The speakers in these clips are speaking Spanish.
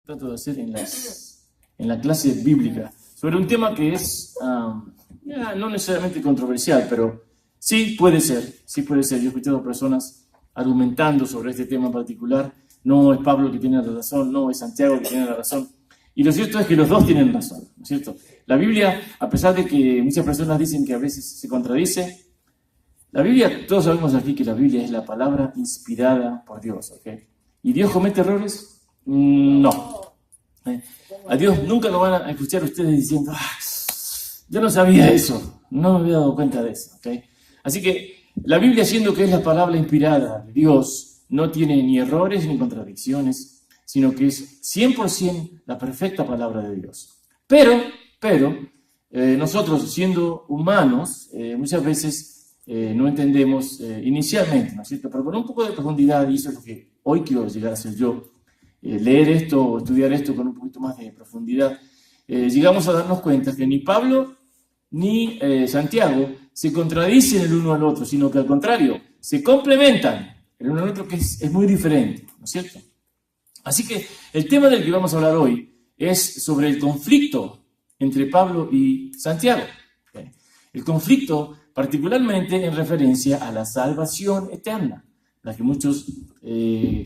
trato de hacer en la clase bíblica, sobre un tema que es no necesariamente controversial, pero sí puede ser. Yo he escuchado personas argumentando sobre este tema en particular. No es Pablo que tiene la razón, no es Santiago que tiene la razón. Y lo cierto es que los dos tienen razón, ¿no es cierto? La Biblia, a pesar de que muchas personas dicen que a veces se contradice, la Biblia, todos sabemos aquí que la Biblia es la palabra inspirada por Dios, ¿ok? ¿Y Dios comete errores? No. A Dios nunca lo van a escuchar ustedes diciendo, yo no sabía eso, no me había dado cuenta de eso, ¿ok? Así que la Biblia, siendo que es la palabra inspirada de Dios, no tiene ni errores ni contradicciones, sino que es 100% la perfecta palabra de Dios. Pero nosotros, siendo humanos, muchas veces no entendemos inicialmente, ¿no es cierto? Pero con un poco de profundidad, y eso es lo que hoy quiero llegar a hacer yo, leer esto o estudiar esto con un poquito más de profundidad, llegamos a darnos cuenta que ni Pablo ni Santiago se contradicen el uno al otro, sino que al contrario, se complementan el uno al otro, que es muy diferente, ¿no es cierto? Así que el tema del que vamos a hablar hoy es sobre el conflicto entre Pablo y Santiago. ¿Okay? El conflicto particularmente en referencia a la salvación eterna, la que muchos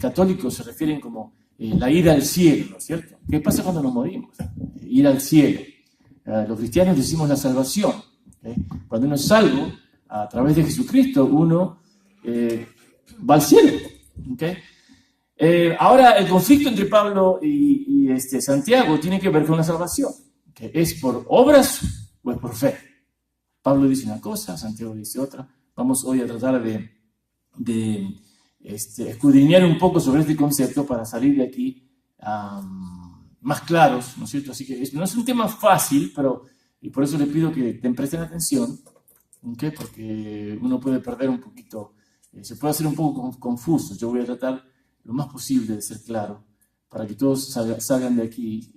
católicos se refieren como la ida al cielo, ¿no es cierto? ¿Qué pasa cuando nos morimos? Ir al cielo. Los cristianos decimos la salvación. ¿Okay? Cuando uno es salvo, a través de Jesucristo, uno va al cielo. ¿Okay? Ahora, el conflicto entre Pablo y Santiago tiene que ver con la salvación. ¿Okay? ¿Es por obras o es por fe? Pablo dice una cosa, Santiago dice otra. Vamos hoy a tratar de escudriñar un poco sobre este concepto para salir de aquí más claros, ¿no es cierto? Así que no es un tema fácil, y por eso les pido que te presten atención, ¿okay? Porque uno puede perder un poquito, se puede hacer un poco confuso. Yo voy a tratar lo más posible de ser claro, para que todos salgan de aquí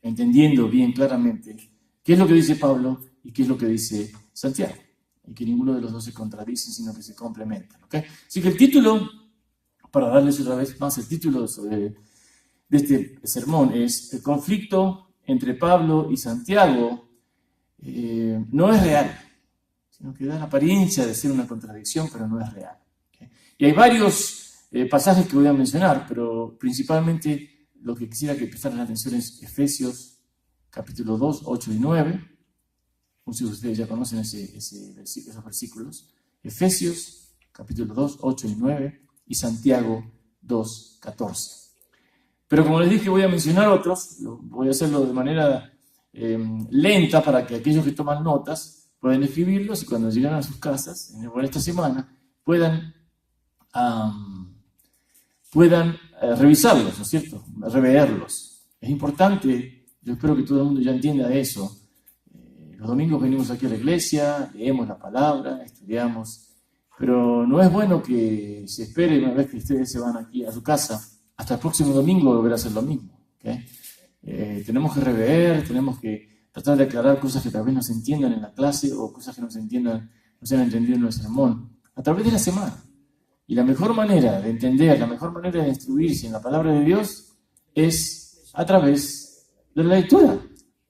entendiendo bien claramente qué es lo que dice Pablo y qué es lo que dice Santiago, y que ninguno de los dos se contradice, sino que se complementan. ¿Okay? Así que el título, para darles otra vez más el título de este sermón, es el conflicto entre Pablo y Santiago no es real, sino que da la apariencia de ser una contradicción, pero no es real. ¿Okay? Y hay varios pasajes que voy a mencionar, pero principalmente lo que quisiera que prestaran atención es Efesios capítulo 2, 8 y 9. Muchos de ustedes ya conocen esos versículos. Efesios capítulo 2, 8 y 9 y Santiago 2, 14. Pero como les dije, voy a mencionar otros, voy a hacerlo de manera lenta para que aquellos que toman notas puedan escribirlos y cuando lleguen a sus casas, en esta semana, puedan revisarlos, ¿no es cierto? Reverlos. Es importante, yo espero que todo el mundo ya entienda eso. Los domingos venimos aquí a la iglesia, leemos la palabra, estudiamos, pero no es bueno que se espere una vez que ustedes se van aquí a su casa, hasta el próximo domingo volver a hacer lo mismo. ¿Okay? Tenemos que rever, tenemos que tratar de aclarar cosas que tal vez no se entiendan en la clase o cosas que no se han entendido en el sermón, a través de la semana. Y la mejor manera de entender, la mejor manera de instruirse en la palabra de Dios es a través de la lectura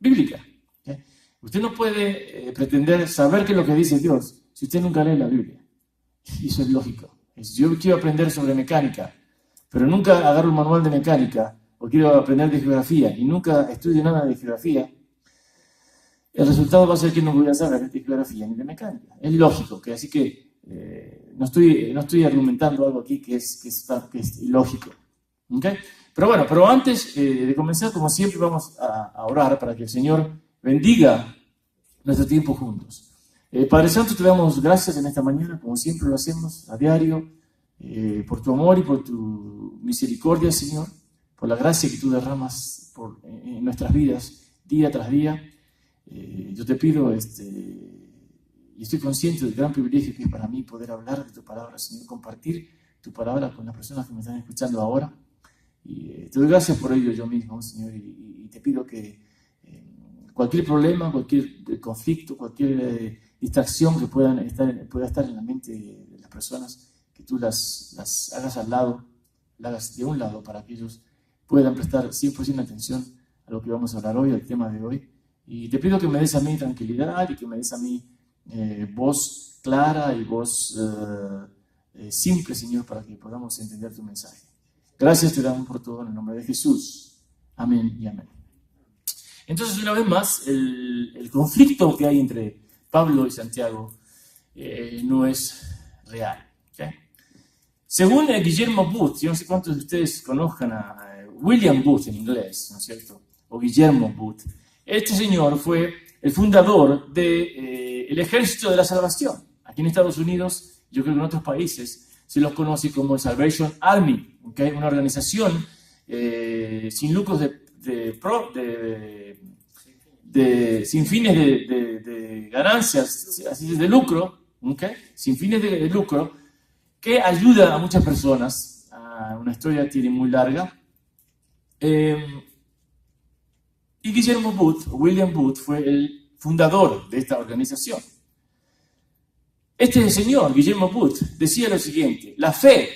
bíblica. ¿Okay? Usted no puede pretender saber qué es lo que dice Dios si usted nunca lee la Biblia. Y eso es lógico. Yo quiero aprender sobre mecánica, pero nunca agarro un manual de mecánica, o quiero aprender de geografía y nunca estudio nada de geografía, el resultado va a ser que no voy a saber de geografía ni de mecánica. Es lógico, ¿okay? Así que no estoy argumentando algo aquí que es ilógico. ¿Okay? Pero antes de comenzar, como siempre, vamos a orar para que el Señor bendiga nuestro tiempo juntos. Padre Santo, te damos gracias en esta mañana, como siempre lo hacemos a diario, por tu amor y por tu misericordia, Señor, por la gracia que tú derramas en nuestras vidas día tras día. Yo te pido, y estoy consciente del gran privilegio que es para mí poder hablar de tu palabra, Señor, compartir tu palabra con las personas que me están escuchando ahora. Y te doy gracias por ello yo mismo, Señor, y te pido que cualquier problema, cualquier conflicto, cualquier distracción que pueda estar en la mente de las personas, que tú las hagas al lado, las hagas de un lado para que ellos puedan prestar 100% atención a lo que vamos a hablar hoy, al tema de hoy. Y te pido que me des a mí tranquilidad y que me des a mí voz clara y voz simple, Señor, para que podamos entender tu mensaje. Gracias te damos por todo en el nombre de Jesús. Amén y amén. Entonces, una vez más, el conflicto que hay entre Pablo y Santiago no es real. ¿Okay? Según Guillermo Booth, yo no sé cuántos de ustedes conozcan a William Booth en inglés, ¿no es cierto? O Guillermo Booth. Este señor fue el fundador del Ejército de la Salvación. Aquí en Estados Unidos, yo creo que en otros países, se los conoce como el Salvation Army, ¿okay? Una organización sin lucros sin fines de ganancias, así de lucro, ¿okay? Sin fines de lucro, que ayuda a muchas personas. Una historia tiene muy larga. Y Guillermo Booth, William Booth, fue el fundador de esta organización. Este señor, Guillermo Booth, decía lo siguiente: la fe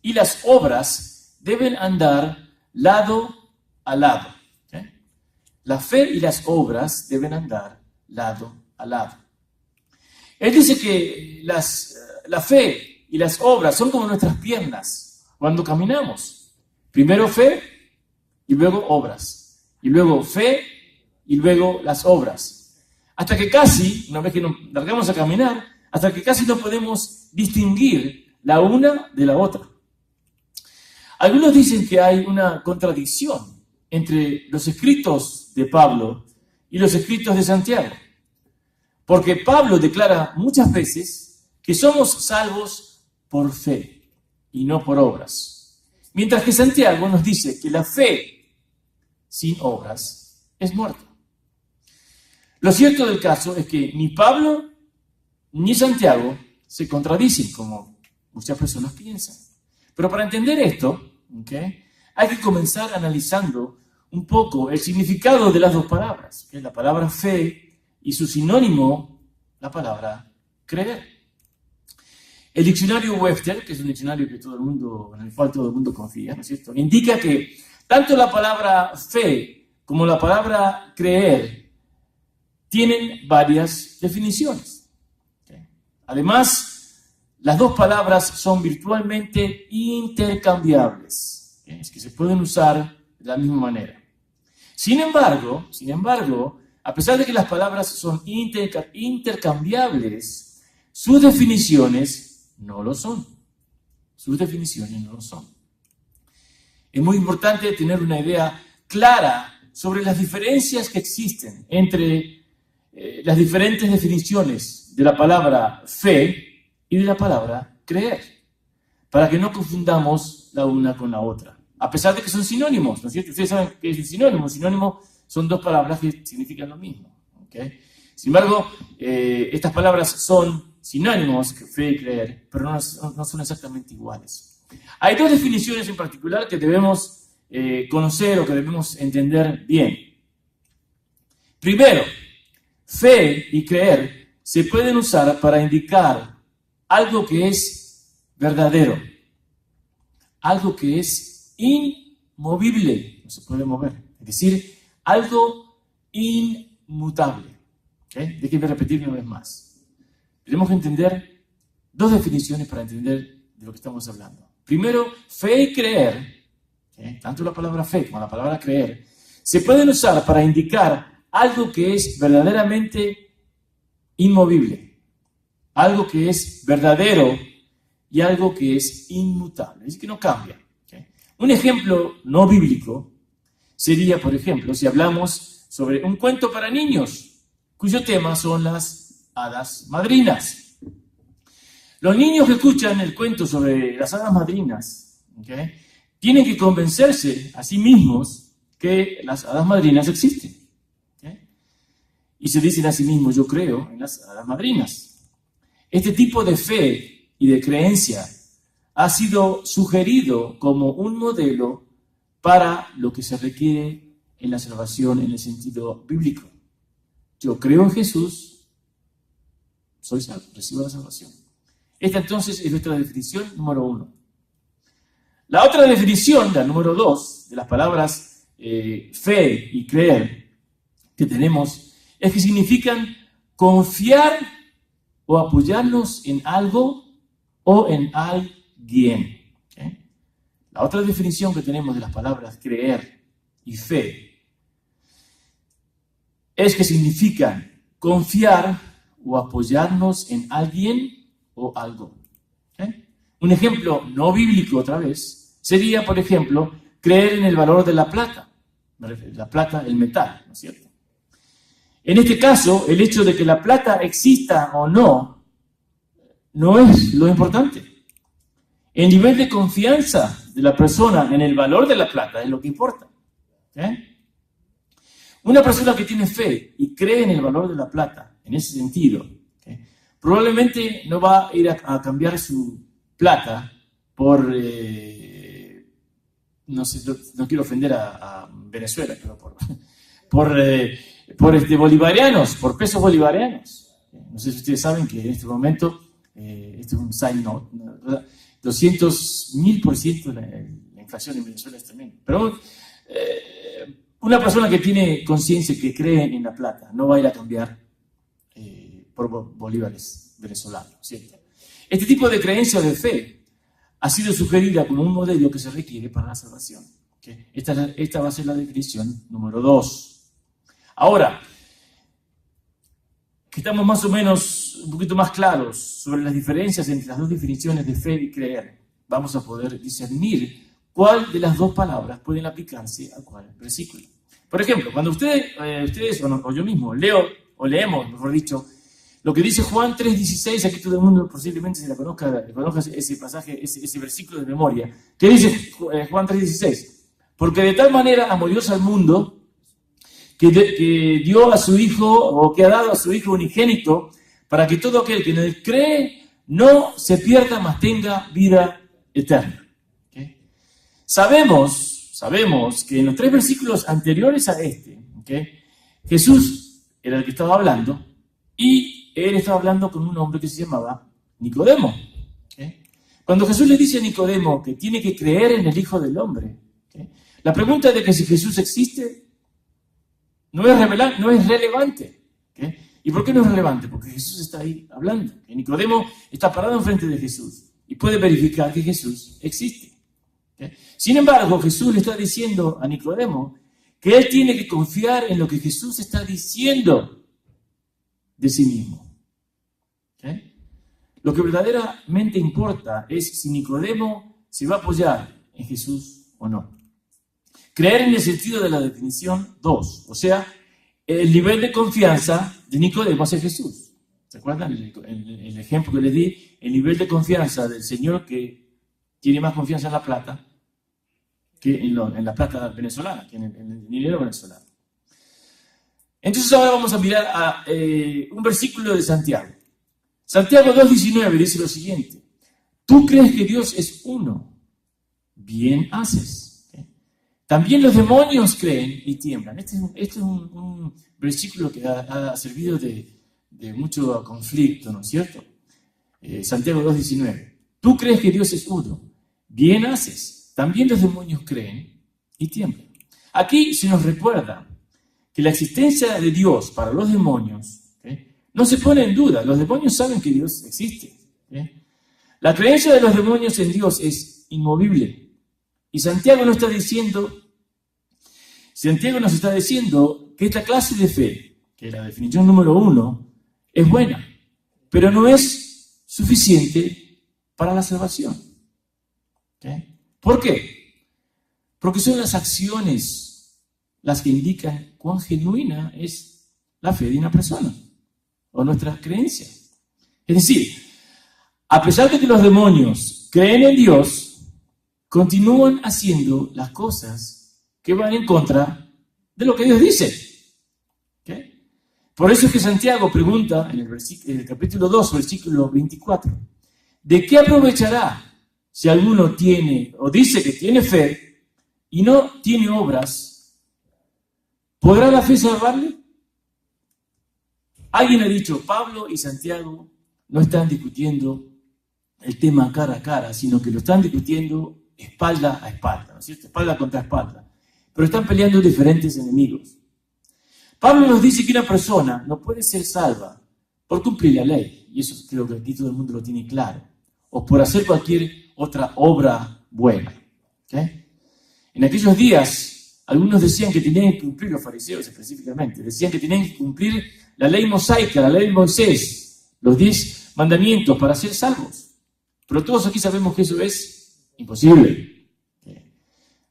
y las obras deben andar lado a lado. ¿Okay? La fe y las obras deben andar lado a lado. Él dice que la fe y las obras son como nuestras piernas cuando caminamos. Primero fe y luego obras. Y luego fe y luego las obras. Hasta que casi, una vez que nos largamos a caminar, hasta que casi no podemos distinguir la una de la otra. Algunos dicen que hay una contradicción entre los escritos de Pablo y los escritos de Santiago. Porque Pablo declara muchas veces que somos salvos por fe y no por obras. Mientras que Santiago nos dice que la fe sin obras es muerta. Lo cierto del caso es que ni Pablo ni Santiago se contradicen, como muchas personas piensan. Pero para entender esto, ¿okay?, hay que comenzar analizando un poco el significado de las dos palabras, ¿okay? La palabra fe y su sinónimo, la palabra creer. El diccionario Webster, que es un diccionario que en el cual todo el mundo confía, ¿no es cierto?, indica que tanto la palabra fe como la palabra creer tienen varias definiciones. ¿Okay? Además, las dos palabras son virtualmente intercambiables. ¿Okay? Es que se pueden usar de la misma manera. Sin embargo, a pesar de que las palabras son intercambiables, sus definiciones no lo son. Sus definiciones no lo son. Es muy importante tener una idea clara sobre las diferencias que existen entre las diferentes definiciones de la palabra fe y de la palabra creer, para que no confundamos la una con la otra. A pesar de que son sinónimos, ¿no es cierto? Ustedes saben qué es un sinónimo. Un sinónimo son dos palabras que significan lo mismo. ¿Okay? Sin embargo, estas palabras son sinónimos, fe y creer, pero no son exactamente iguales. Hay dos definiciones en particular que debemos conocer o que debemos entender bien. Primero, fe y creer se pueden usar para indicar algo que es verdadero, algo que es inmovible, no se puede mover, es decir, algo inmutable. ¿Okay? Déjenme repetir una vez más. Tenemos que entender dos definiciones para entender de lo que estamos hablando. Primero, fe y creer, ¿okay?, tanto la palabra fe como la palabra creer, se pueden usar para indicar algo que es verdaderamente inmovible, algo que es verdadero y algo que es inmutable, es decir, que no cambia. ¿Okay? Un ejemplo no bíblico sería, por ejemplo, si hablamos sobre un cuento para niños, cuyo tema son las hadas madrinas. Los niños que escuchan el cuento sobre las hadas madrinas, ¿okay?, tienen que convencerse a sí mismos que las hadas madrinas existen. ¿Okay? Y se dicen a sí mismos: yo creo en las hadas madrinas. Este tipo de fe y de creencia ha sido sugerido como un modelo para lo que se requiere en la salvación en el sentido bíblico. Yo creo en Jesús, soy salvo, recibo la salvación. Esta entonces es nuestra definición número 1. La otra definición, la número 2, de las palabras fe y creer que tenemos, es que significan confiar o apoyarnos en algo o en alguien. ¿Okay? La otra definición que tenemos de las palabras creer y fe es que significan confiar o apoyarnos en alguien o algo. ¿Okay? Un ejemplo no bíblico otra vez sería, por ejemplo, creer en el valor de la plata. La plata, el metal, ¿no es cierto? En este caso, el hecho de que la plata exista o no, no es lo importante. El nivel de confianza de la persona en el valor de la plata es lo que importa. ¿Okay? Una persona que tiene fe y cree en el valor de la plata, en ese sentido, ¿okay? Probablemente no va a ir a cambiar su plata por, no sé, no quiero ofender a Venezuela, pero por bolivarianos, por pesos bolivarianos. No sé si ustedes saben que en este momento, esto es un side note, 200.000% la inflación en Venezuela es tremenda. Pero una persona que tiene conciencia, que cree en la plata, no va a ir a cambiar por bolívares venezolanos, ¿cierto? Este tipo de creencia o de fe ha sido sugerida como un modelo que se requiere para la salvación. ¿Okay? Esta va a ser la definición número 2. Ahora, que estamos más o menos un poquito más claros sobre las diferencias entre las dos definiciones de fe y creer, vamos a poder discernir cuál de las dos palabras pueden aplicarse a cuál versículo. Por ejemplo, cuando ustedes o yo mismo leemos, mejor dicho, lo que dice Juan 3:16, aquí todo el mundo posiblemente se la conozca ese pasaje, ese versículo de memoria. ¿Qué dice Juan 3:16? Porque de tal manera amó Dios al mundo que dio a su Hijo, o que ha dado a su Hijo unigénito, para que todo aquel que en él cree no se pierda, mas tenga vida eterna. ¿Okay? Sabemos que en los 3 versículos anteriores a este, ¿okay? Jesús era el que estaba hablando, y él estaba hablando con un hombre que se llamaba Nicodemo. ¿Okay? Cuando Jesús le dice a Nicodemo que tiene que creer en el Hijo del Hombre, ¿okay? La pregunta de que si Jesús existe no es relevante. ¿Okay? ¿Y por qué no es relevante? Porque Jesús está ahí hablando. ¿Okay? Nicodemo está parado enfrente de Jesús y puede verificar que Jesús existe. ¿Okay? Sin embargo, Jesús le está diciendo a Nicodemo que él tiene que confiar en lo que Jesús está diciendo de sí mismo. ¿Okay? Lo que verdaderamente importa es si Nicodemo se va a apoyar en Jesús o no. Creer en el sentido de la definición 2, o sea, el nivel de confianza de Nicodemo hacia Jesús. ¿Se acuerdan? El ejemplo que les di, el nivel de confianza del Señor que tiene más confianza en la plata que en la plata venezolana, que en el dinero venezolano. Entonces ahora vamos a mirar a un versículo de Santiago. Santiago 2:19 dice lo siguiente: tú crees que Dios es uno, bien haces. También los demonios creen y tiemblan. Este es un versículo que ha servido de mucho conflicto, ¿no es cierto? Santiago 2:19. Tú crees que Dios es uno, bien haces. También los demonios creen y tiemblan. Aquí se nos recuerda que la existencia de Dios para los demonios, ¿okay?, no se pone en duda. Los demonios saben que Dios existe. ¿Okay? La creencia de los demonios en Dios es inmovible. Y Santiago nos está diciendo que esta clase de fe, que es la definición número 1, es buena, pero no es suficiente para la salvación. ¿Okay? ¿Por qué? Porque son las acciones las que indican cuán genuina es la fe de una persona o nuestras creencias. Es decir, a pesar de que los demonios creen en Dios, continúan haciendo las cosas que van en contra de lo que Dios dice. ¿Okay? Por eso es que Santiago pregunta en el capítulo 2, versículo 24, ¿de qué aprovechará si alguno tiene o dice que tiene fe y no tiene obras? ¿Podrá la fe salvarle? Alguien ha dicho, Pablo y Santiago no están discutiendo el tema cara a cara, sino que lo están discutiendo espalda a espalda, ¿no es cierto? Espalda contra espalda. Pero están peleando diferentes enemigos. Pablo nos dice que una persona no puede ser salva por cumplir la ley, y eso creo que aquí todo el mundo lo tiene claro, o por hacer cualquier otra obra buena. ¿Okay? En aquellos días, algunos decían que tenían que cumplir, los fariseos específicamente, decían que tenían que cumplir la ley mosaica, la ley de Moisés, los 10 mandamientos para ser salvos. Pero todos aquí sabemos que eso es imposible.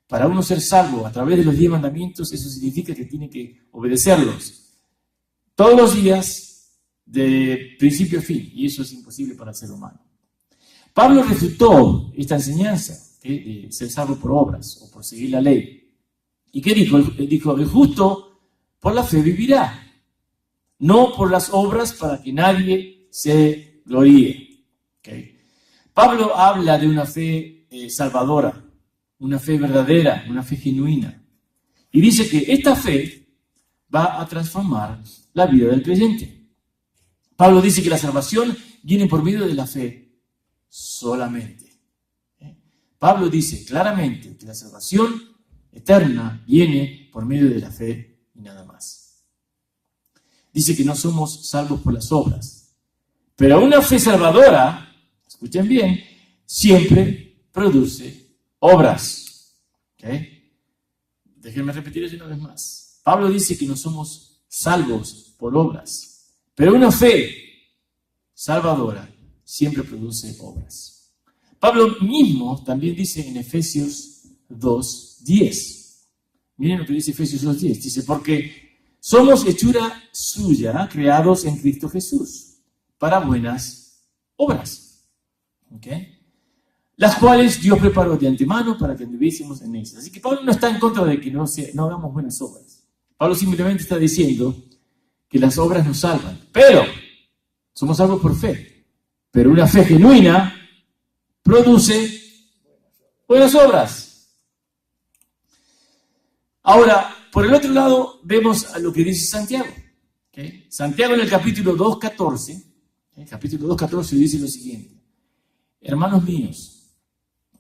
Para uno ser salvo a través de los 10 mandamientos, eso significa que tiene que obedecerlos todos los días, de principio a fin, y eso es imposible para el ser humano. Pablo refutó esta enseñanza de ser salvo por obras o por seguir la ley. ¿Y qué dijo? Él dijo, el justo por la fe vivirá, no por las obras para que nadie se gloríe. ¿Okay? Pablo habla de una fe salvadora, una fe verdadera, una fe genuina. Y dice que esta fe va a transformar la vida del creyente. Pablo dice que la salvación viene por medio de la fe solamente. Pablo dice claramente que la salvación eterna viene por medio de la fe y nada más. Dice que no somos salvos por las obras. Pero una fe salvadora, escuchen bien, siempre produce obras. ¿Okay? Déjenme repetir eso una vez más. Pablo dice que no somos salvos por obras, pero una fe salvadora siempre produce obras. Pablo mismo también dice en Efesios 2:10. Miren lo que dice Efesios 2:10. Dice, porque somos hechura suya, creados en Cristo Jesús, para buenas obras. ¿Okay? Las cuales Dios preparó de antemano para que anduviésemos en ellas. Así que Pablo no está en contra de que no hagamos buenas obras. Pablo simplemente está diciendo que las obras nos salvan. Pero somos salvos por fe. Pero una fe genuina produce buenas obras. Ahora, por el otro lado, vemos a lo que dice Santiago. ¿Okay? Santiago en el capítulo 2:14, capítulo 2:14 dice lo siguiente. Hermanos míos,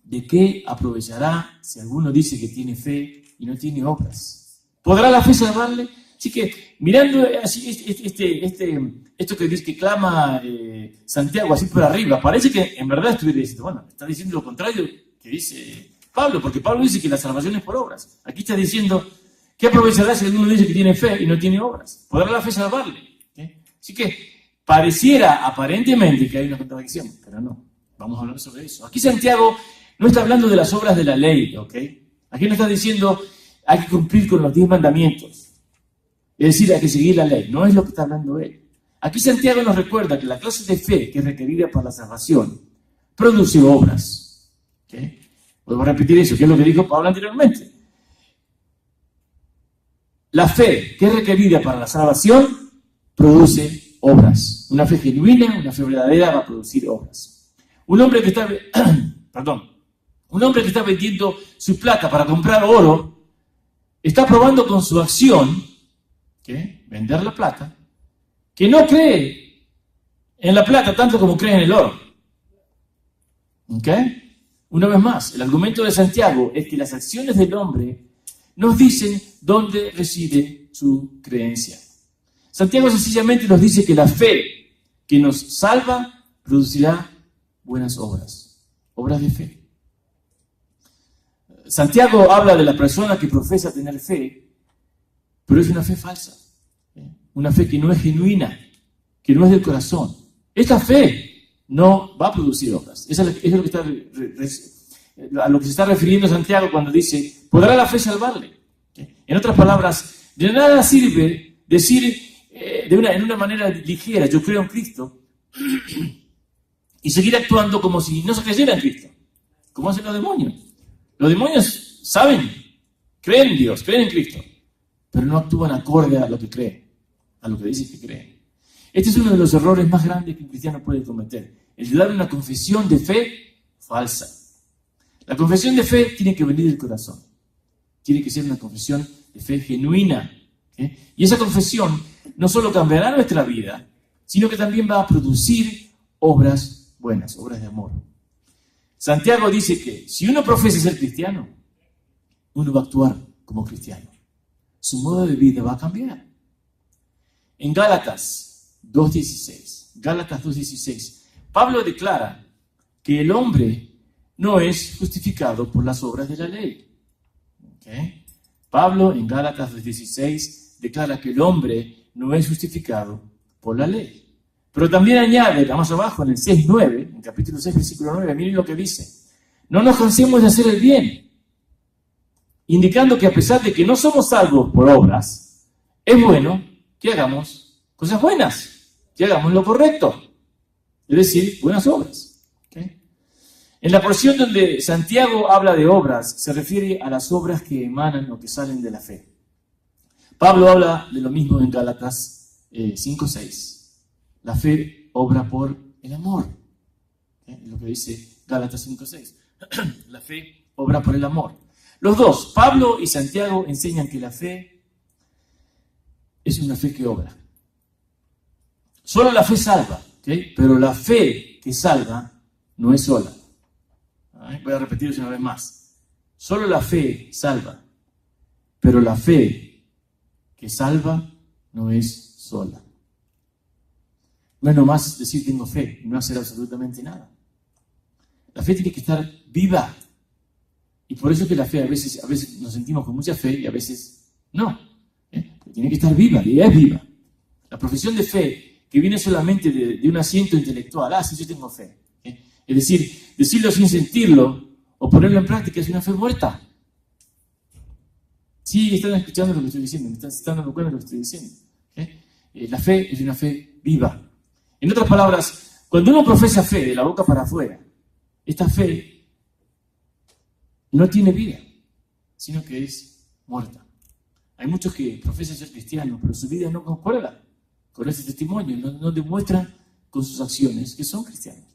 ¿de qué aprovechará si alguno dice que tiene fe y no tiene obras? ¿Podrá la fe salvarle? Así que, mirando así esto que dice que clama Santiago así por arriba, parece que en verdad estuviera diciendo, bueno, está diciendo lo contrario que dice Pablo, porque Pablo dice que la salvación es por obras. Aquí está diciendo, ¿qué aprovechará si alguno dice que tiene fe y no tiene obras? ¿Podrá la fe salvarle? ¿Okay? Así que pareciera aparentemente que hay una contradicción, pero no. Vamos a hablar sobre eso. Aquí Santiago no está hablando de las obras de la ley, ¿ok? Aquí no está diciendo hay que cumplir con los 10 mandamientos. Es decir, hay que seguir la ley. No es lo que está hablando él. Aquí Santiago nos recuerda que la clase de fe que es requerida para la salvación produce obras. ¿Okay? Vuelvo a repetir eso, que es lo que dijo Pablo anteriormente. La fe que es requerida para la salvación produce obras. Una fe genuina, una fe verdadera va a producir obras. Un hombre que está vendiendo su plata para comprar oro, está probando con su acción, ¿okay? Vender la plata, que no cree en la plata tanto como cree en el oro. ¿Okay? Una vez más, el argumento de Santiago es que las acciones del hombre nos dicen dónde reside su creencia. Santiago sencillamente nos dice que la fe que nos salva producirá buenas obras, obras de fe. Santiago habla de la persona que profesa tener fe, pero es una fe falsa, una fe que no es genuina, que no es del corazón. Esta fe no va a producir obras. Eso es lo que a lo que se está refiriendo Santiago cuando dice, ¿podrá la fe salvarle? En otras palabras, de nada sirve decir en una manera ligera, yo creo en Cristo, y seguir actuando como si no se creyera en Cristo, como hacen los demonios. Los demonios saben, creen en Dios, creen en Cristo, pero no actúan acorde a lo que creen, a lo que dicen que creen. Este es uno de los errores más grandes que un cristiano puede cometer, el dar una confesión de fe falsa. La confesión de fe tiene que venir del corazón, tiene que ser una confesión de fe genuina. ¿Okay? Y esa confesión no solo cambiará nuestra vida, sino que también va a producir obras buenas, obras de amor. Santiago dice que si uno profesa ser cristiano, uno va a actuar como cristiano. Su modo de vida va a cambiar. En Gálatas 2.16, Pablo declara que el hombre no es justificado por las obras de la ley. ¿Okay? Pablo en Gálatas 2.16 declara que el hombre no es justificado por la ley. Pero también añade, más abajo en el 6.9, en capítulo 6, versículo 9, miren lo que dice. No nos cansemos de hacer el bien, indicando que a pesar de que no somos salvos por obras, es bueno que hagamos cosas buenas, que hagamos lo correcto, es decir, buenas obras. ¿Okay? En la porción donde Santiago habla de obras, se refiere a las obras que emanan o que salen de la fe. Pablo habla de lo mismo en Gálatas 5.6. La fe obra por el amor. Es lo que dice Gálatas 5.6. La fe obra por el amor. Los dos, Pablo y Santiago, enseñan que la fe es una fe que obra. Solo la fe salva, ¿okay? Pero la fe que salva no es sola. Voy a repetirlo una vez más. Solo la fe salva, pero la fe que salva no es sola. No es nomás decir tengo fe y no hacer absolutamente nada. La fe tiene que estar viva. Y por eso es que la fe a veces nos sentimos con mucha fe y a veces no. Tiene que estar viva, y es viva. La profesión de fe que viene solamente de un asiento intelectual, sí, yo tengo fe. Es decir, decirlo sin sentirlo o ponerlo en práctica es una fe muerta. Sí, están escuchando lo que estoy diciendo, están dando cuenta de lo que estoy diciendo. La fe es una fe viva. En otras palabras, cuando uno profesa fe de la boca para afuera, esta fe no tiene vida, sino que es muerta. Hay muchos que profesan ser cristianos, pero su vida no concuerda con ese testimonio, no demuestran con sus acciones que son cristianos.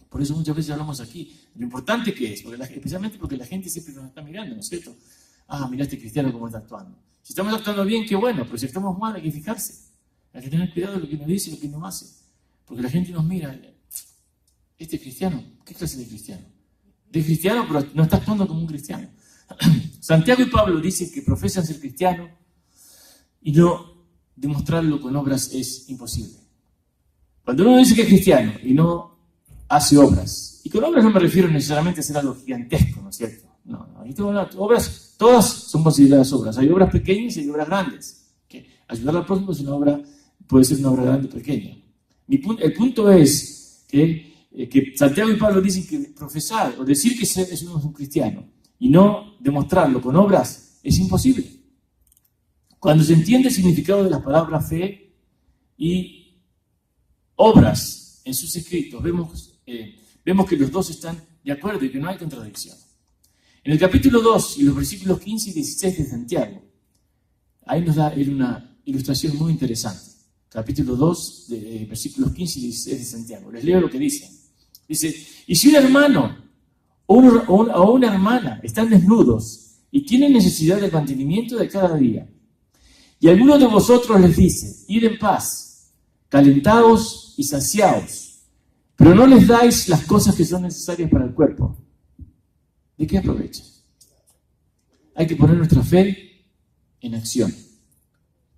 Por eso muchas veces hablamos aquí, lo importante que es, especialmente porque la gente siempre nos está mirando, ¿no es cierto? Mira este cristiano cómo está actuando. Si estamos actuando bien, qué bueno, pero si estamos mal hay que fijarse. Hay que tener cuidado de lo que nos dice y lo que nos hace. Porque la gente nos mira, este cristiano, ¿qué clase de cristiano? De cristiano, pero no está actuando como un cristiano. Santiago y Pablo dicen que profesan ser cristianos y no demostrarlo con obras es imposible. Cuando uno dice que es cristiano y no hace obras, y con obras no me refiero necesariamente a hacer algo gigantesco, ¿no es cierto? No, obras, todas son consideradas obras. Hay obras pequeñas y hay obras grandes. Ayudar al prójimo es puede ser una obra grande o pequeña. El punto es que Santiago y Pablo dicen que profesar o decir que es un cristiano y no demostrarlo con obras es imposible. Cuando se entiende el significado de las palabras fe y obras en sus escritos, vemos que los dos están de acuerdo y que no hay contradicción. En el capítulo 2 y los versículos 15 y 16 de Santiago, ahí nos da una ilustración muy interesante. Capítulo 2, versículos 15 y 16 de Santiago. Les leo lo que dice. Dice, y si un hermano o una hermana están desnudos y tienen necesidad del mantenimiento de cada día, y alguno de vosotros les dice, id en paz, calentaos y saciaos, pero no les dais las cosas que son necesarias para el cuerpo, ¿de qué aprovecha? Hay que poner nuestra fe en acción.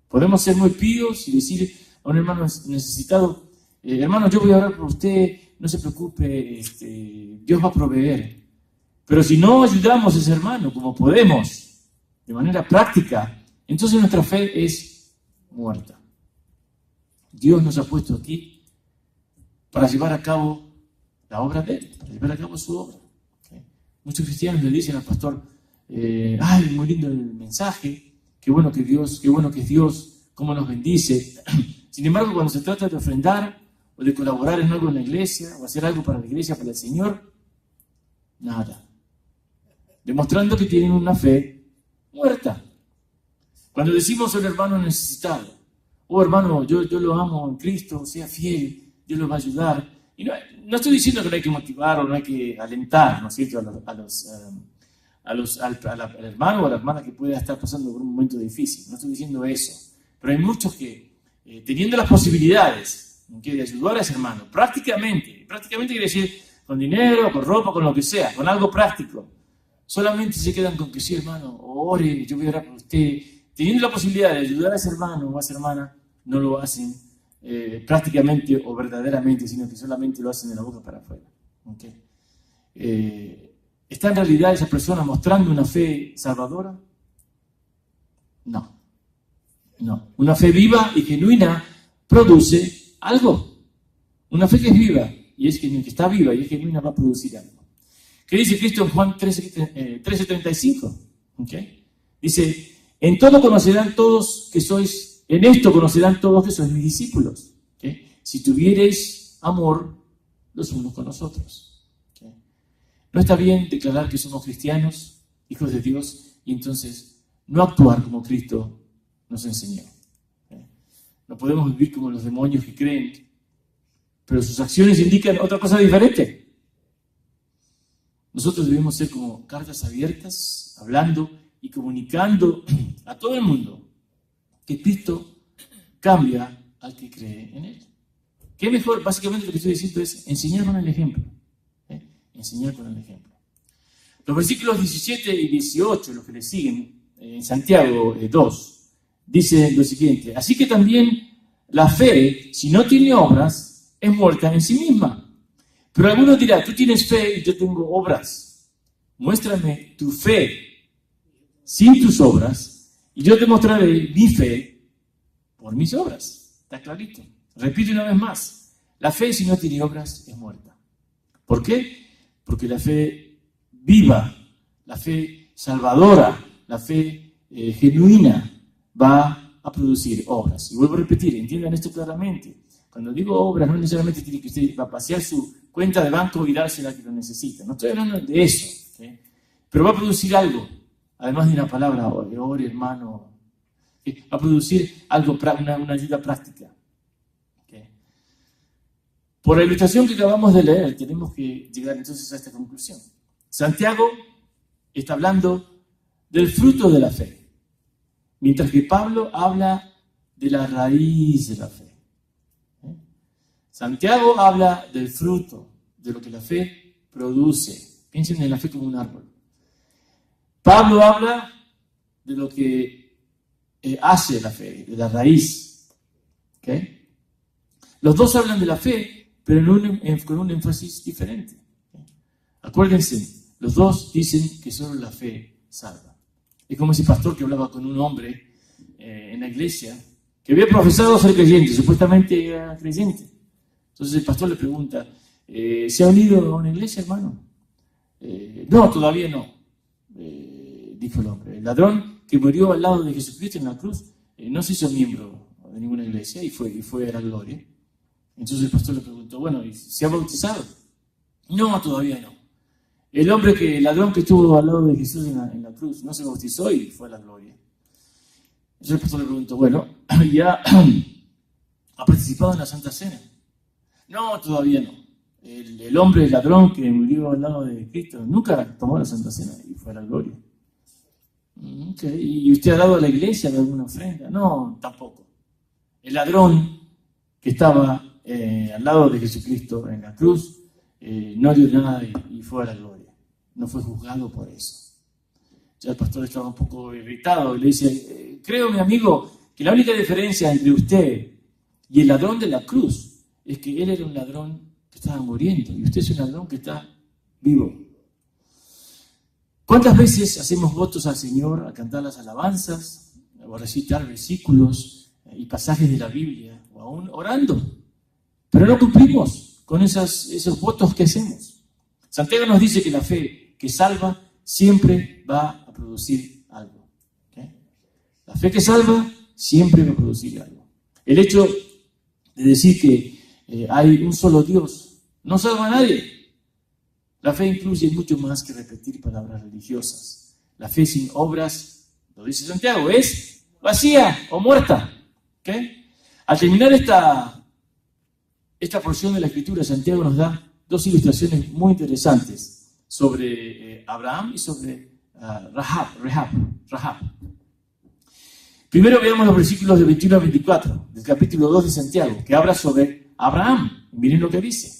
Podemos ser muy píos y decir a un hermano necesitado, hermano, yo voy a orar por usted, no se preocupe, Dios va a proveer. Pero si no ayudamos a ese hermano como podemos, de manera práctica, entonces nuestra fe es muerta. Dios nos ha puesto aquí para llevar a cabo la obra de Él, para llevar a cabo su obra. ¿Okay? Muchos cristianos le dicen al pastor, muy lindo el mensaje, qué bueno que es Dios, cómo nos bendice. Sin embargo, cuando se trata de ofrendar o de colaborar en algo en la iglesia o hacer algo para la iglesia, para el Señor, nada. Demostrando que tienen una fe muerta. Cuando decimos a un hermano necesitado, hermano, yo lo amo en Cristo, sea fiel, Dios lo va a ayudar. Y no estoy diciendo que no hay que motivar o no hay que alentar, ¿no es cierto?, al hermano o a la hermana que pueda estar pasando por un momento difícil. No estoy diciendo eso. Pero hay muchos que, teniendo las posibilidades de ayudar a ese hermano, prácticamente quiere decir con dinero, con ropa, con lo que sea, con algo práctico. Solamente se quedan con que sí, hermano, ore, yo voy a orar por usted. Teniendo la posibilidad de ayudar a ese hermano o a esa hermana, no lo hacen prácticamente o verdaderamente, sino que solamente lo hacen de la boca para afuera. ¿Okay? ¿Está en realidad esa persona mostrando una fe salvadora? No. Una fe viva y genuina produce algo. Una fe que es viva y es que está viva y es genuina va a producir algo. ¿Qué dice Cristo en Juan 13:35? ¿Okay? Dice, en esto conocerán todos que sois mis discípulos. ¿Okay? Si tuviereis amor los unos con los otros. ¿Okay? No está bien declarar que somos cristianos, hijos de Dios, y entonces no actuar como Cristo nos enseñó. ¿Okay? No podemos vivir como los demonios que creen, pero sus acciones indican otra cosa diferente. Nosotros debemos ser como cartas abiertas, hablando y comunicando a todo el mundo que Cristo cambia al que cree en Él. ¿Qué mejor? Básicamente lo que estoy diciendo es enseñar con el ejemplo. Enseñar con el ejemplo. Los versículos 17 y 18, los que le siguen, en Santiago 2, dice lo siguiente: así que también la fe, si no tiene obras, es muerta en sí misma. Pero alguno dirá, tú tienes fe y yo tengo obras. Muéstrame tu fe sin tus obras y yo te mostraré mi fe por mis obras. Está clarito. Repito una vez más. La fe, si no tiene obras, es muerta. ¿Por qué? Porque la fe viva, la fe salvadora, la fe genuina va a producir obras. Y vuelvo a repetir, entiendan esto claramente. Cuando digo obras, no necesariamente tiene que usted vaciar su cuenta de banco y dársela a quien lo necesita. No estoy hablando de eso. ¿Okay? Pero va a producir algo, además de una palabra, ore hermano. ¿Okay? Va a producir algo, una ayuda práctica. ¿Okay? Por la ilustración que acabamos de leer, tenemos que llegar entonces a esta conclusión. Santiago está hablando del fruto de la fe, mientras que Pablo habla de la raíz de la fe. Santiago habla del fruto, de lo que la fe produce. Piensen en la fe como un árbol. Pablo habla de lo que hace la fe, de la raíz. ¿Okay? Los dos hablan de la fe, pero con un énfasis diferente. ¿Okay? Acuérdense, los dos dicen que solo la fe salva. Es como ese pastor que hablaba con un hombre en la iglesia que había profesado ser creyente, supuestamente era creyente. Entonces el pastor le pregunta, ¿se ha unido a una iglesia, hermano? No, todavía no, dijo el hombre. El ladrón que murió al lado de Jesucristo en la cruz no se hizo miembro de ninguna iglesia y fue a la gloria. Entonces el pastor le preguntó, bueno, ¿y se ha bautizado? No, todavía no. El ladrón que estuvo al lado de Jesús en la cruz no se bautizó y fue a la gloria. Entonces el pastor le preguntó, bueno, ¿ya ha participado en la Santa Cena? No, todavía no. El ladrón que murió al lado de Cristo nunca tomó la Santa Cena y fue a la gloria. Okay. ¿Y usted ha dado a la iglesia alguna ofrenda? No, tampoco. El ladrón que estaba al lado de Jesucristo en la cruz no dio nada y fue a la gloria. No fue juzgado por eso. Ya el pastor estaba un poco irritado y le dice, creo, mi amigo, que la única diferencia entre usted y el ladrón de la cruz es que él era un ladrón que estaba muriendo y usted es un ladrón que está vivo. ¿Cuántas veces hacemos votos al Señor a cantar las alabanzas o a recitar versículos y pasajes de la Biblia o aún orando? Pero no cumplimos con esos votos que hacemos. Santiago nos dice que la fe que salva siempre va a producir algo. ¿Okay? La fe que salva siempre va a producir algo. El hecho de decir que hay un solo Dios no salva a nadie. La fe incluye mucho más que repetir palabras religiosas. La fe sin obras, lo dice Santiago, es vacía o muerta. ¿Okay? Al terminar esta porción de la Escritura, Santiago nos da dos ilustraciones muy interesantes sobre Abraham y sobre Rahab. Primero veamos los versículos de 21 a 24 del capítulo 2 de Santiago, que habla sobre Abraham. Miren lo que dice.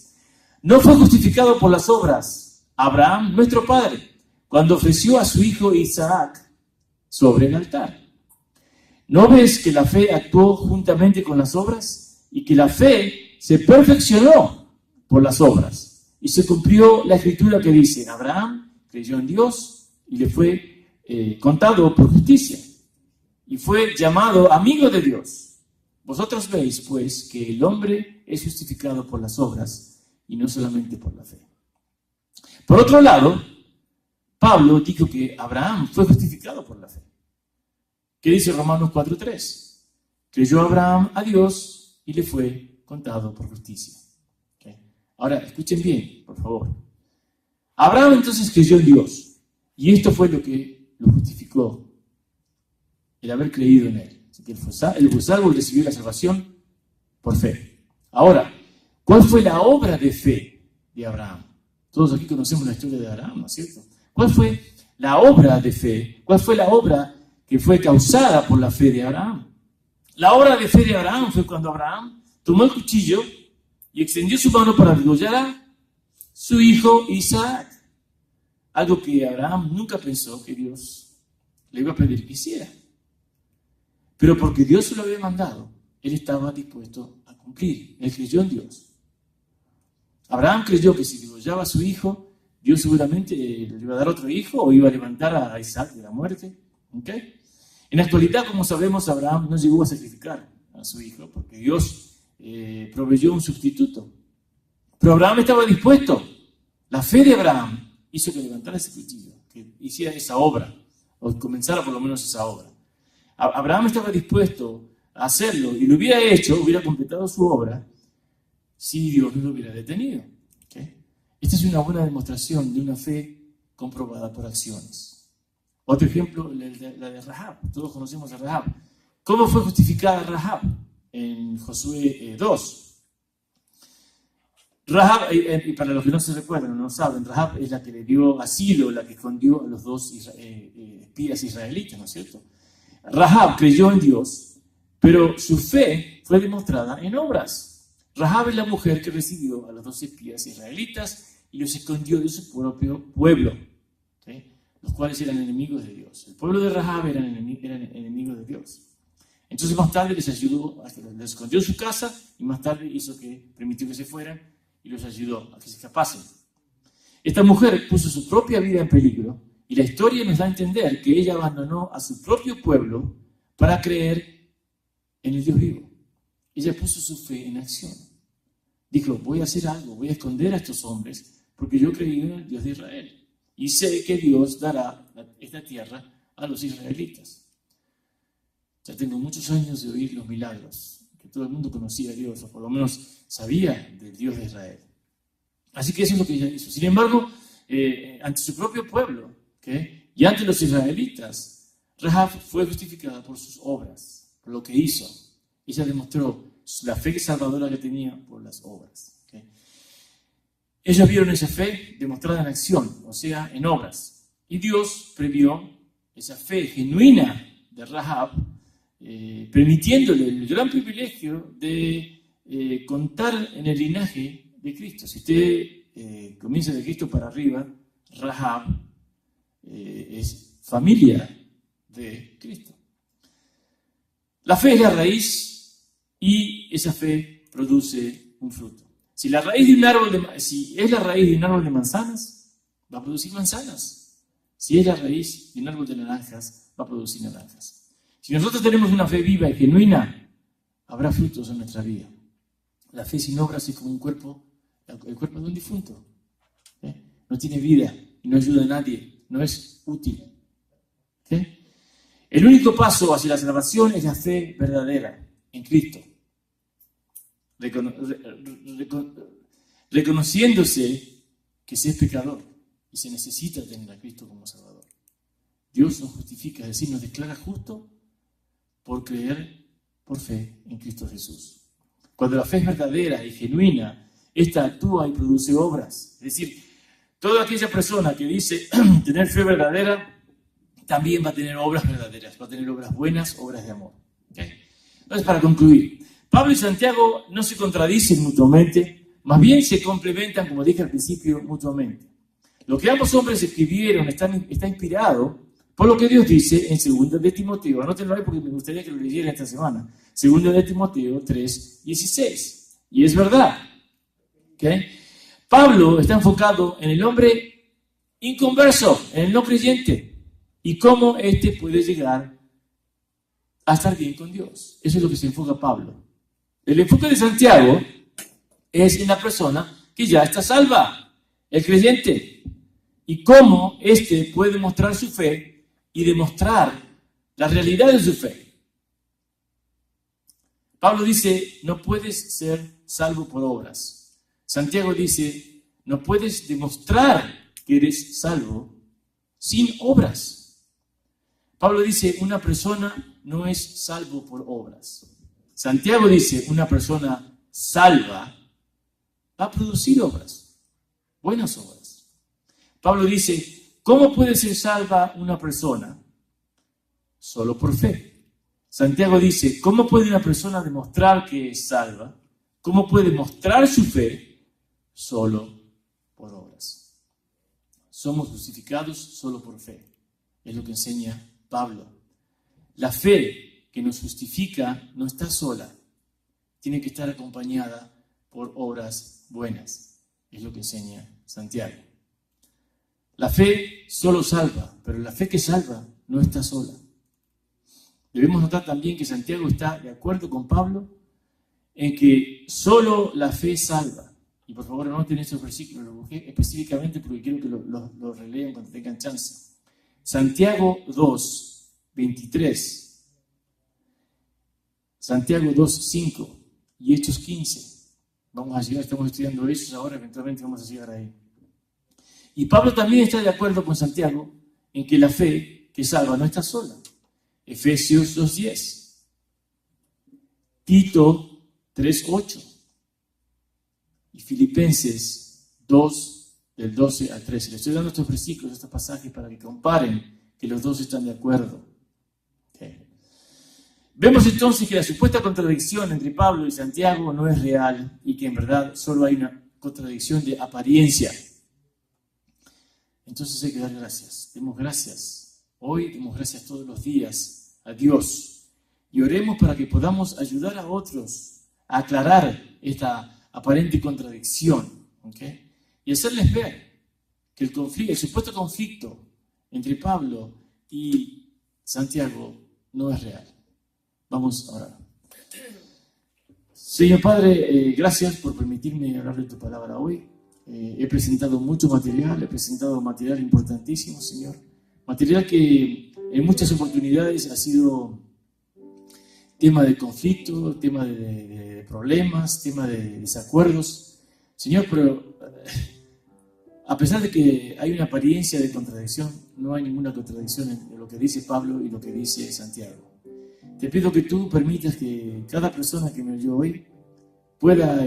no fue justificado por las obras. Abraham, nuestro padre, cuando ofreció a su hijo Isaac sobre el altar. ¿No ves que la fe actuó juntamente con las obras? Y que la fe se perfeccionó por las obras. Y se cumplió la escritura que dice, Abraham creyó en Dios y le fue contado por justicia. Y fue llamado amigo de Dios. Vosotros veis, pues, que el hombre es justificado por las obras y no solamente por la fe. Por otro lado, Pablo dijo que Abraham fue justificado por la fe. ¿Qué dice Romanos 4:3? Creyó Abraham a Dios y le fue contado por justicia. ¿Okay? Ahora, escuchen bien, por favor. Abraham entonces creyó en Dios y esto fue lo que lo justificó, el haber creído en Él. Así que él fue salvo y recibió la salvación por fe. Ahora, ¿cuál fue la obra de fe de Abraham? Todos aquí conocemos la historia de Abraham, ¿no es cierto? ¿Cuál fue la obra de fe? ¿Cuál fue la obra que fue causada por la fe de Abraham? La obra de fe de Abraham fue cuando Abraham tomó el cuchillo y extendió su mano para degollar a su hijo Isaac. Algo que Abraham nunca pensó que Dios le iba a pedir que hiciera. Pero porque Dios se lo había mandado, él estaba dispuesto a cumplir. Él creyó en Dios. Abraham creyó que si degollaba a su hijo, Dios seguramente le iba a dar otro hijo o iba a levantar a Isaac de la muerte. ¿Okay? En la actualidad, como sabemos, Abraham no llegó a sacrificar a su hijo porque Dios proveyó un sustituto. Pero Abraham estaba dispuesto. La fe de Abraham hizo que levantara ese cuchillo, que hiciera esa obra, o comenzara por lo menos esa obra. Abraham estaba dispuesto a hacerlo y lo hubiera hecho, hubiera completado su obra, si Dios no lo hubiera detenido. ¿Okay? Esta es una buena demostración de una fe comprobada por acciones. Otro ejemplo, la de Rahab. Todos conocemos a Rahab. ¿Cómo fue justificada Rahab? En Josué 2. Rahab, y para los que no se recuerdan o no saben, Rahab es la que le dio asilo, la que escondió a los dos espías israelitas, ¿no es cierto? Rahab creyó en Dios, pero su fe fue demostrada en obras. Rahab es la mujer que recibió a los dos espías israelitas y los escondió de su propio pueblo, ¿sí? Los cuales eran enemigos de Dios. El pueblo de Rahab eran enemigos de Dios. Entonces más tarde les ayudó, les escondió en su casa y más tarde permitió que se fueran y los ayudó a que se escapasen. Esta mujer puso su propia vida en peligro y la historia nos da a entender que ella abandonó a su propio pueblo para creer en el Dios vivo. Ella puso su fe en acción. Dijo, voy a hacer algo, voy a esconder a estos hombres porque yo creí en el Dios de Israel y sé que Dios dará esta tierra a los israelitas. Ya tengo muchos años de oír los milagros, que todo el mundo conocía a Dios, o por lo menos sabía del Dios de Israel. Así que eso es lo que ella hizo. Sin embargo, ante su propio pueblo, ¿okay? Y ante los israelitas, Rahab fue justificada por sus obras, por lo que hizo. Ella demostró la fe salvadora que tenía por las obras. ¿Okay? Ellos vieron esa fe demostrada en acción, o sea, en obras. Y Dios previó esa fe genuina de Rahab, permitiéndole el gran privilegio de contar en el linaje de Cristo. Si usted comienza de Cristo para arriba, Rahab es familia de Cristo. La fe es la raíz y esa fe produce un fruto. Si es la raíz de un árbol de manzanas, va a producir manzanas. Si es la raíz de un árbol de naranjas, va a producir naranjas. Si nosotros tenemos una fe viva y genuina, habrá frutos en nuestra vida. La fe sin obras es como el cuerpo de un difunto. No tiene vida y no ayuda a nadie, no es útil. El único paso hacia la salvación es la fe verdadera en Cristo. Reconociéndose que se es pecador y se necesita tener a Cristo como Salvador. Dios nos justifica, es decir, nos declara justo por creer por fe en Cristo Jesús. Cuando la fe es verdadera y genuina, esta actúa y produce obras. Es decir, toda aquella persona que dice tener fe verdadera, también va a tener obras verdaderas, va a tener obras buenas, obras de amor. ¿Okay? Entonces, para concluir, Pablo y Santiago no se contradicen mutuamente, más bien se complementan, como dije al principio, mutuamente. Lo que ambos hombres escribieron está inspirado por lo que Dios dice en 2 de Timoteo. Anótenlo ahí porque me gustaría que lo leyeran esta semana. 2 de Timoteo 3:16. Y es verdad. ¿Okay? Pablo está enfocado en el hombre inconverso, en el no creyente, y cómo éste puede llegar a estar bien con Dios. Eso es lo que se enfoca Pablo. El enfoque de Santiago es en la persona que ya está salva, el creyente, y cómo éste puede mostrar su fe y demostrar la realidad de su fe. Pablo dice, no puedes ser salvo por obras. Santiago dice, no puedes demostrar que eres salvo sin obras. Pablo dice, una persona no es salvo por obras. Santiago dice, una persona salva va a producir obras, buenas obras. Pablo dice, ¿cómo puede ser salva una persona? Solo por fe. Santiago dice, ¿cómo puede una persona demostrar que es salva? ¿Cómo puede mostrar su fe? Solo por obras. Somos justificados solo por fe. Es lo que enseña Pablo. La fe que nos justifica no está sola. Tiene que estar acompañada por obras buenas. Es lo que enseña Santiago. La fe solo salva, pero la fe que salva no está sola. Debemos notar también que Santiago está de acuerdo con Pablo en que solo la fe salva. Y por favor anoten estos versículos, los busqué específicamente porque quiero que los relean cuando tengan chance. Santiago 2:23, Santiago 2:5 y Hechos 15. Vamos a llegar, estamos estudiando Hechos ahora, eventualmente vamos a llegar ahí. Y Pablo también está de acuerdo con Santiago en que la fe que salva no está sola. Efesios 2:10, Tito 3:8 y Filipenses 2, del 12 al 13. Les estoy dando estos versículos, estos pasajes para que comparen que los dos están de acuerdo. Okay. Vemos entonces que la supuesta contradicción entre Pablo y Santiago no es real y que en verdad solo hay una contradicción de apariencia. Entonces hay que dar gracias. Demos gracias. Hoy demos gracias todos los días a Dios y oremos para que podamos ayudar a otros a aclarar esta aparente contradicción, ¿okay? Y hacerles ver que el supuesto conflicto entre Pablo y Santiago no es real. Vamos a orar. Señor Padre, gracias por permitirme hablar de tu palabra hoy. He presentado mucho material, he presentado material importantísimo, Señor. Material que en muchas oportunidades ha sido tema de conflicto, tema de problemas, tema de desacuerdos. Señor, pero a pesar de que hay una apariencia de contradicción, no hay ninguna contradicción entre lo que dice Pablo y lo que dice Santiago. Te pido que tú permitas que cada persona que me oyó hoy pueda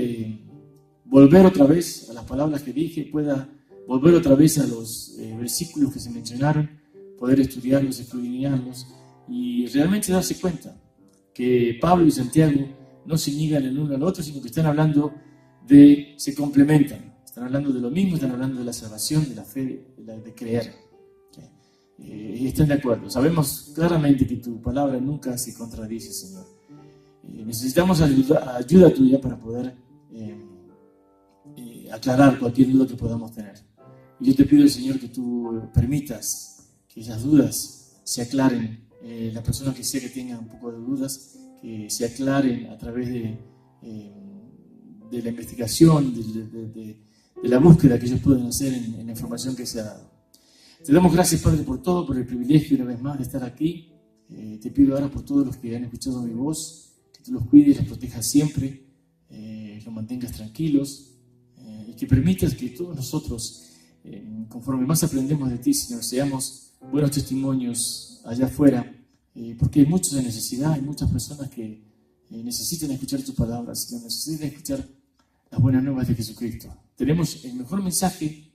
volver otra vez a las palabras que dije, pueda volver otra vez a los versículos que se mencionaron, poder estudiarlos, escudriñarlos y realmente darse cuenta que Pablo y Santiago no se niegan el uno al otro, sino que están hablando se complementan, están hablando de lo mismo, están hablando de la salvación, de la fe, de creer. Están de acuerdo. Sabemos claramente que tu palabra nunca se contradice, Señor. Necesitamos ayuda tuya para poder aclarar cualquier duda que podamos tener. Y yo te pido, Señor, que tú permitas que esas dudas se aclaren. La persona que sea que tenga un poco de dudas, que se aclaren a través de la investigación, de la búsqueda que ellos pueden hacer en la información que se ha dado. Te damos gracias, Padre, por todo, por el privilegio una vez más de estar aquí. Te pido ahora por todos los que han escuchado mi voz, que tú los cuides, los protejas siempre, los mantengas tranquilos y que permitas que todos nosotros, conforme más aprendemos de ti, Señor, seamos buenos testimonios allá afuera, porque hay muchos en necesidad, hay muchas personas que necesitan escuchar tus palabras, Señor, necesitan escuchar las buenas nuevas de Jesucristo. Tenemos el mejor mensaje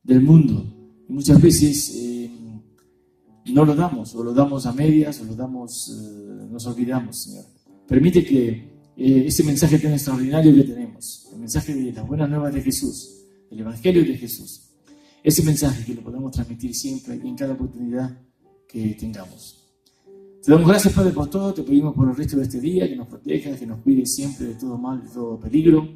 del mundo y muchas veces no lo damos, o lo damos a medias, o nos olvidamos, Señor. Permite que ese mensaje tan extraordinario que tenemos, el mensaje de las buenas nuevas de Jesús, el Evangelio de Jesús. Ese mensaje que lo podamos transmitir siempre y en cada oportunidad que tengamos. Te damos gracias, Padre, por todo. Te pedimos por el resto de este día que nos protejas, que nos cuides siempre de todo mal, de todo peligro.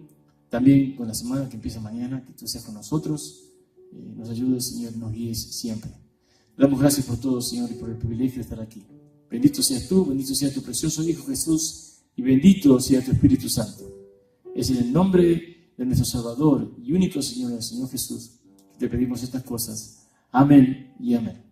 También con la semana que empieza mañana, que tú seas con nosotros. Nos ayudes, Señor, nos guíes siempre. Te damos gracias por todo, Señor, y por el privilegio de estar aquí. Bendito seas tú, bendito sea tu precioso Hijo Jesús, y bendito sea tu Espíritu Santo. Es en el nombre de nuestro Salvador y único Señor, el Señor Jesús, que te pedimos estas cosas. Amén y amén.